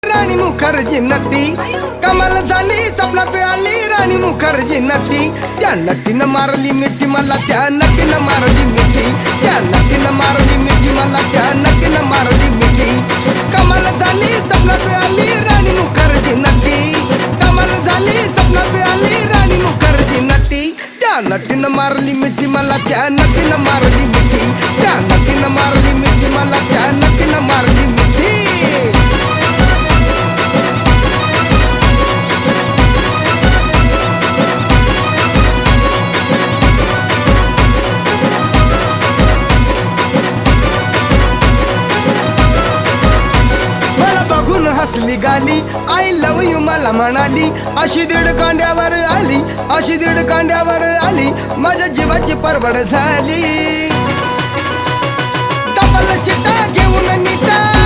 राणी मुखर्जी नटी कमाल झाली स्वप्नात आली राणी मुखर्जी नटी त्या नटीनं मारली मिठी मला त्या नटीनं मारली मिठी त्या नटीनं मारली मिठी मला त्या नटीनं मारली मिठी कमाल झाली स्वप्नात आली राणी मुखर्जी नटी कमाल झाली स्वप्नात आली राणी मुखर्जी नटी त्या नटीनं मारली मिठी मला त्या नटीनं मारली मिठी त्या नटीनं मारली मिठी मला त्या नटीनं मारली मिठी हसली गाली आय लव यू मला म्हणाली अशी दीड कांड्यावर आली अशी दीड कांड्यावर आली माझ्या जीवाची परवड झाली डबल शिटा घेऊन नीटा